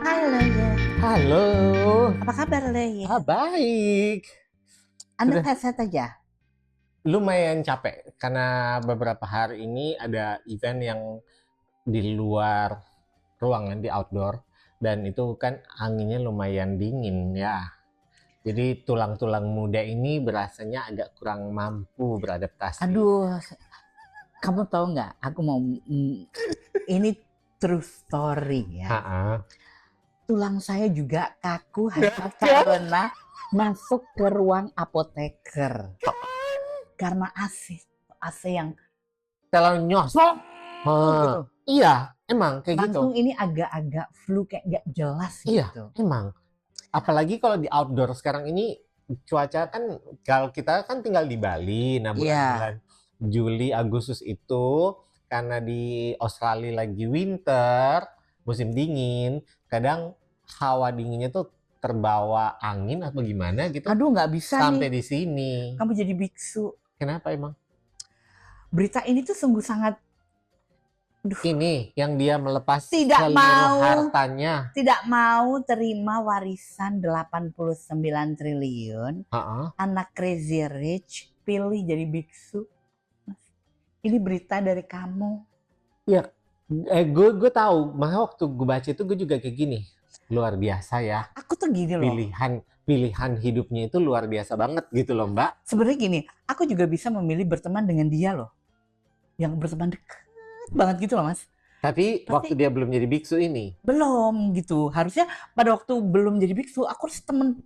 Halo ya, Halo. apa kabar Le ya? Baik. Anda Sudah sehat aja? lumayan capek karena beberapa hari ini ada event yang di luar ruangan, di outdoor, dan itu kan anginnya lumayan dingin ya. Jadi tulang-tulang muda ini berasanya agak kurang mampu beradaptasi. Aduh, kamu tahu nggak? Aku mau ini true story ya. Ha-ha. Tulang saya juga kaku hanya karena masuk ke ruang apoteker karena AC yang Terlalu nyos. gitu. Iya, emang kayak gitu. Langsung ini agak-agak flu kayak nggak jelas Iya, gitu. emang. Apalagi kalau di outdoor sekarang ini cuaca kan, kalau kita kan tinggal di Bali, nah bulan-bulan Juli, Agustus itu karena di Australia lagi winter, musim dingin, kadang hawa dinginnya tuh terbawa angin atau gimana gitu Aduh, nggak bisa sampai nih. di sini. Kamu jadi biksu. Kenapa emang? Berita ini tuh sungguh sangat Ini yang dia melepas Tidak seluruh mau. hartanya. tidak mau terima warisan 89 triliun. Ha-ha. Anak Crazy Rich pilih jadi biksu. Ini berita dari kamu. Ya, gue tahu. Makanya waktu gue baca itu gue juga kayak gini. Luar biasa ya. Aku tuh gini loh. Pilihan hidupnya itu luar biasa banget gitu loh, Mbak. Sebenarnya gini, aku juga bisa memilih berteman dengan dia loh. Yang berteman deket banget gitu loh, Mas. Tapi waktu dia belum jadi biksu ini. Belum gitu. Harusnya pada waktu belum jadi biksu, aku harus temen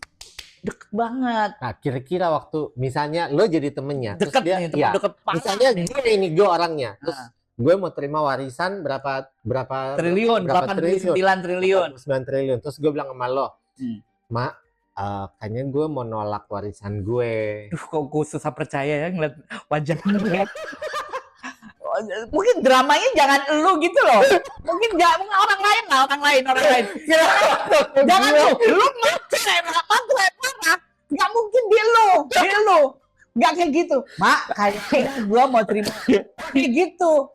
deket banget. Nah, kira-kira waktu misalnya lo jadi temennya, Deket terus dia, nih, temen deket banget. misalnya gue orangnya, terus gue mau terima warisan berapa Triliun, berapa 89 triliun. 9 triliun. Terus gue bilang sama lo, Mak, kayaknya gue mau nolak warisan gue. Duh, kok gue susah percaya ya ngeliat wajahnya. Mungkin dramanya jangan elu gitu loh. Mungkin orang lain lah, orang lain. Jangan lu matre parah. Nggak mungkin dia lu. Nggak kayak gitu. Mak, kayaknya gue mau terima kayak gitu.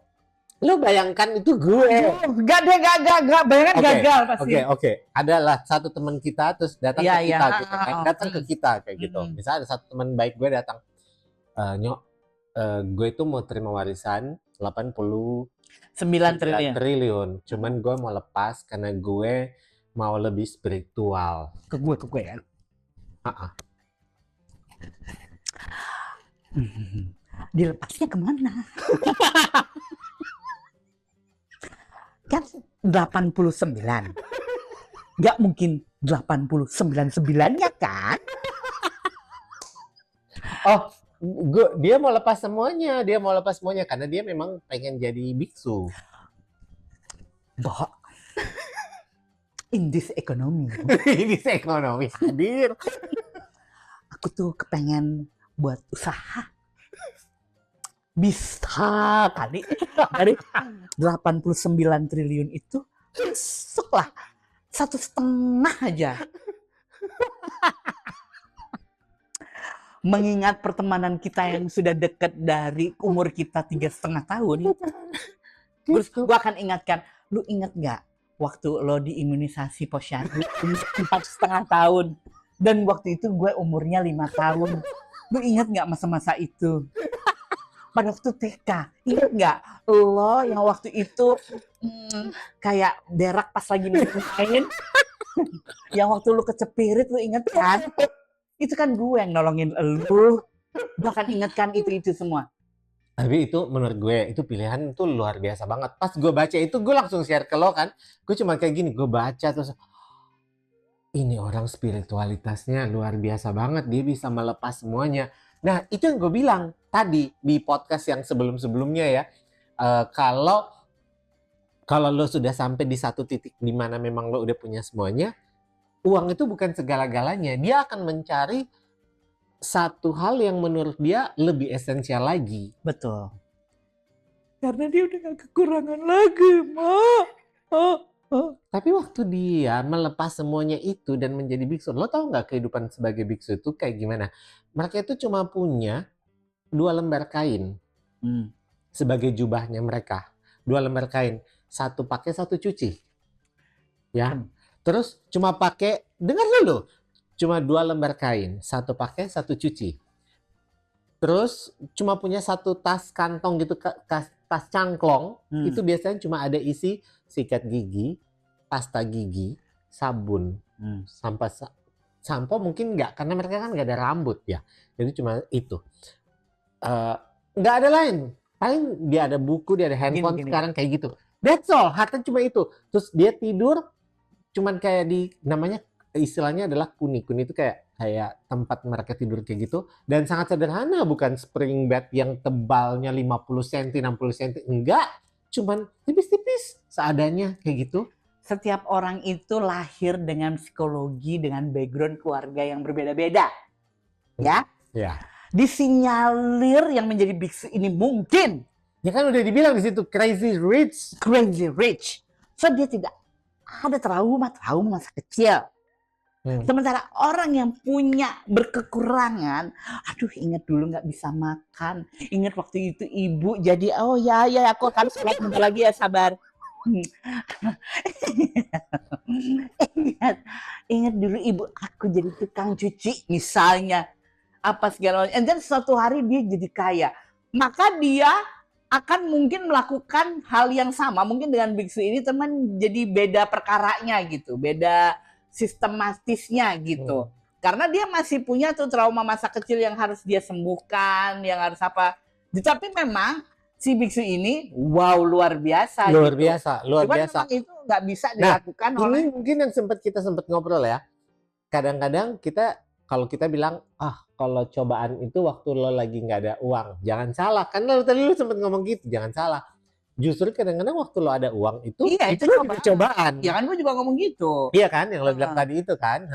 Lu bayangkan itu gue. Gak deh, gak. Bayangkan gagal pasti. Oke. Adalah satu teman kita terus datang ke kita gitu kan. Datang ke kita kayak gitu. Misalnya ada satu teman baik gue datang, Nyok, gue itu mau terima warisan 89 triliun. Cuman gue mau lepas karena gue mau lebih spiritual. Ke gue ya. Dilepasnya kemana? Kan 89. Nggak mungkin 89-9-nya kan? Oh, dia mau lepas semuanya. Karena dia memang pengen jadi biksu. Boh. In this economy. Hadir. Aku tuh kepengen buat usaha. Bisa kali dari 89 triliun itu masuklah 1,5 aja. Mengingat pertemanan kita yang sudah dekat dari umur kita 3,5 tahun, terus gue akan ingatkan, lu ingat nggak waktu lo diimunisasi posyandu 4,5 tahun, dan waktu itu gue umurnya 5 tahun, lu ingat nggak masa-masa itu? Pada waktu TK, ingat nggak lo yang waktu itu kayak berak pas lagi main, yang waktu lu kecepirit, lu inget kan? Itu kan gue yang nolongin lu. Gue akan ingatkan itu semua. Tapi itu menurut gue, itu pilihan itu luar biasa banget. Pas gue baca itu, gue langsung share ke lo kan. Gue cuma kayak gini, gue baca terus, ini orang spiritualitasnya luar biasa banget. Dia bisa melepas semuanya. Nah, itu yang gue bilang tadi di podcast yang sebelum-sebelumnya ya. Kalau lo sudah sampai di satu titik di mana memang lo udah punya semuanya, uang itu bukan segala-galanya. Dia akan mencari satu hal yang menurut dia lebih esensial lagi. Betul. Karena dia udah gak kekurangan lagi, Ma. Tapi waktu dia melepas semuanya itu dan menjadi biksu, lo tau gak kehidupan sebagai biksu itu kayak gimana? Mereka itu cuma punya 2 lembar kain sebagai jubahnya mereka. 2 lembar kain, satu pakai, satu cuci. Ya. Terus cuma pakai, dengar dulu, cuma 2 lembar kain, satu pakai, satu cuci. Terus cuma punya satu tas kantong gitu, tas cangklong. Itu biasanya cuma ada isi sikat gigi, pasta gigi, sabun, sampo mungkin nggak, karena mereka kan nggak ada rambut ya. Jadi cuma itu. Nggak ada lain. Paling dia ada buku, dia ada handphone, sekarang kayak gitu. That's all, harta cuma itu. Terus dia tidur, cuman kayak namanya istilahnya adalah kuni. Kuni itu kayak tempat mereka tidur kayak gitu. Dan sangat sederhana, bukan spring bed yang tebalnya 50 cm, 60 cm. Enggak, cuman tipis-tipis seadanya kayak gitu. Setiap orang itu lahir dengan psikologi, dengan background keluarga yang berbeda-beda. Ya? Ya. Disinyalir yang menjadi biksu ini mungkin. Ya kan udah dibilang di situ, crazy rich. Crazy rich. So dia tidak ada trauma masa kecil. Sementara orang yang punya berkekurangan, aduh ingat dulu nggak bisa makan, ingat waktu itu ibu jadi, oh ya aku akan sholat bentar lagi ya, sabar. ingat dulu ibu aku jadi tukang cuci misalnya, apa segala macam. And then suatu hari dia jadi kaya, maka dia akan mungkin melakukan hal yang sama. Mungkin dengan biksu ini teman jadi beda perkaranya gitu, beda sistematisnya gitu. Karena dia masih punya tuh trauma masa kecil yang harus dia sembuhkan, yang harus apa. Tapi memang si biksu ini luar biasa. Luar gitu. biasa, luar Cuman biasa. Memang itu nggak bisa dilakukan oleh. Ini mungkin yang kita sempat ngobrol ya. Kadang-kadang kalau kita bilang, kalau cobaan itu waktu lo lagi nggak ada uang, jangan salah. Kan tadi lo sempat ngomong gitu, jangan salah. Justru kadang-kadang waktu lo ada uang itu cobaan. Ya kan gue juga ngomong gitu. Iya kan, yang lo bilang tadi itu kan.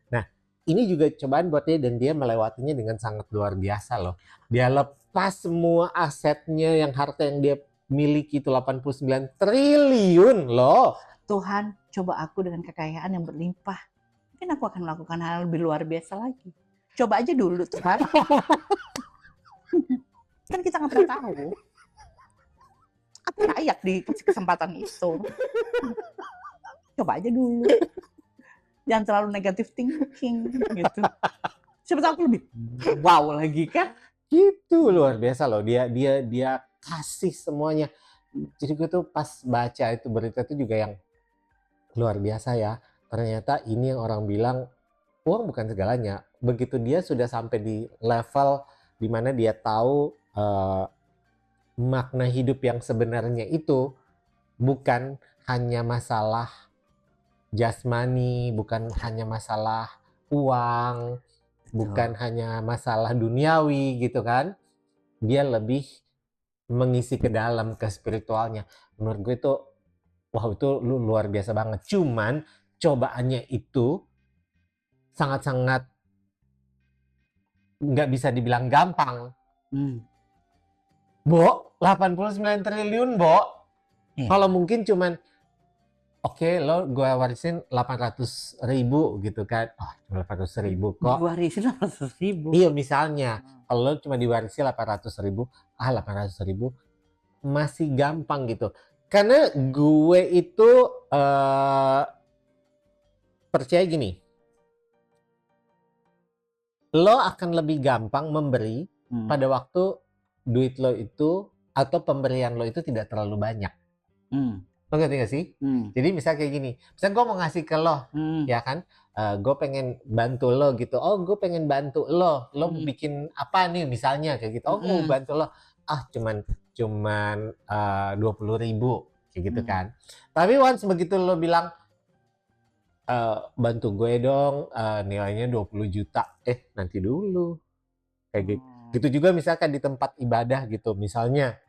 Nah, ini juga cobaan buat dia, dan dia melewatinya dengan sangat luar biasa loh. Dia lepas semua asetnya, harta yang dia miliki itu 89 triliun loh. Tuhan, coba aku dengan kekayaan yang berlimpah. Mungkin aku akan melakukan hal lebih luar biasa lagi. Coba aja dulu Tuhan. Kan kita nggak pernah tahu. Aku layak dikasih kesempatan itu. Coba aja dulu. Jangan terlalu negatif thinking gitu. Siapa tahu aku lebih wow lagi kan? Gitu, luar biasa loh. Dia kasih semuanya. Jadi gue tuh pas baca itu berita itu juga yang luar biasa ya. Ternyata ini yang orang bilang uang bukan segalanya. Begitu dia sudah sampai di level dimana dia tahu makna hidup yang sebenarnya itu bukan hanya masalah jasmani, bukan hanya masalah uang, bukan hanya masalah duniawi gitu kan. Dia lebih mengisi ke dalam, ke spiritualnya. Menurut gue itu, itu luar biasa banget. Cuman cobaannya itu sangat-sangat nggak bisa dibilang gampang. Bo, 89 triliun, Bo. Kalau mungkin cuman, lo gue warisin 800 ribu gitu kan. Cuma 800 ribu kok. Diwarisin 800 ribu? Iya, misalnya. Kalau lo cuma diwarisi 800 ribu, 800 ribu masih gampang gitu. Karena gue itu percaya gini. Lo akan lebih gampang memberi pada waktu duit lo itu atau pemberian lo itu tidak terlalu banyak. Lo ngerti gak sih? Jadi misalnya kayak gini, misalnya gue mau ngasih ke lo, ya kan, gue pengen bantu lo gitu. Gue pengen bantu lo bikin apa nih misalnya kayak gitu. Gue bantu lo, cuman 20 ribu kayak gitu kan. Tapi once begitu lo bilang, bantu gue dong, nilainya 20 juta. Nanti dulu. Kayak gitu. Gitu juga misalkan di tempat ibadah gitu. Misalnya,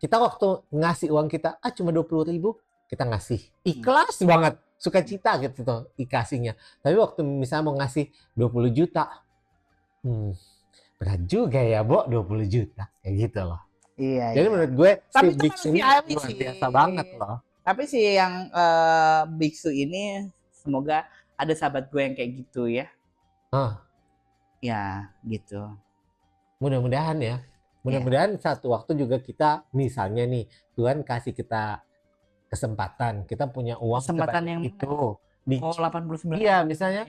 kita waktu ngasih uang kita, cuma 20 ribu, kita ngasih. Ikhlas banget. Sukacita gitu tuh, dikasihnya. Tapi waktu misalnya mau ngasih 20 juta, berat juga ya, Bo, 20 juta. Kayak gitu loh. Iya. Jadi menurut gue, tapi si biksu ini luar biasa banget loh. Tapi si yang biksu ini, semoga ada sahabat gue yang kayak gitu ya. Ya, gitu. Mudah-mudahan ya. Mudah-mudahan satu waktu juga kita, misalnya nih, Tuhan kasih kita kesempatan, kita punya uang Kesempatan sebanyak yang itu. Di, Oh, 89. iya, misalnya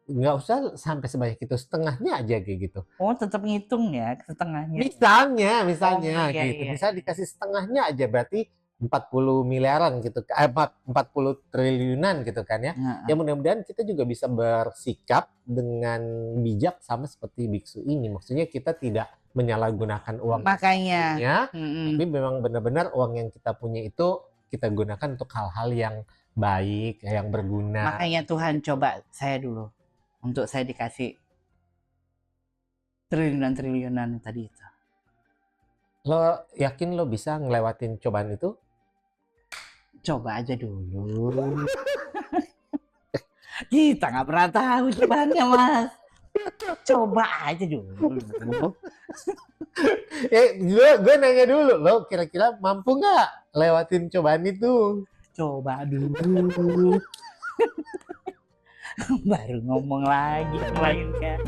nggak usah sampai sebanyak itu, setengahnya aja kayak gitu. Oh, tetap ngitung ya setengahnya. Misalnya Oh, iya, gitu. iya, Misal iya. dikasih setengahnya aja berarti 40 miliaran gitu. 40 triliunan gitu kan ya. Heeh. Ya mudah-mudahan kita juga bisa bersikap dengan bijak sama seperti biksu ini. Maksudnya kita tidak menyalahgunakan uang Makanya. ya, Mm-mm. tapi memang benar-benar uang yang kita punya itu kita gunakan untuk hal-hal yang baik, yang berguna. Makanya Tuhan coba saya dulu untuk saya dikasih triliunan-triliunan tadi itu. Lo yakin lo bisa ngelewatin cobaan itu? Coba aja dulu. Kita nggak pernah tahu cobaannya, Mas. Coba aja dulu. Gue nanya dulu, lo kira-kira mampu nggak lewatin cobaan itu? Coba dulu. Baru ngomong lagi, melainkan.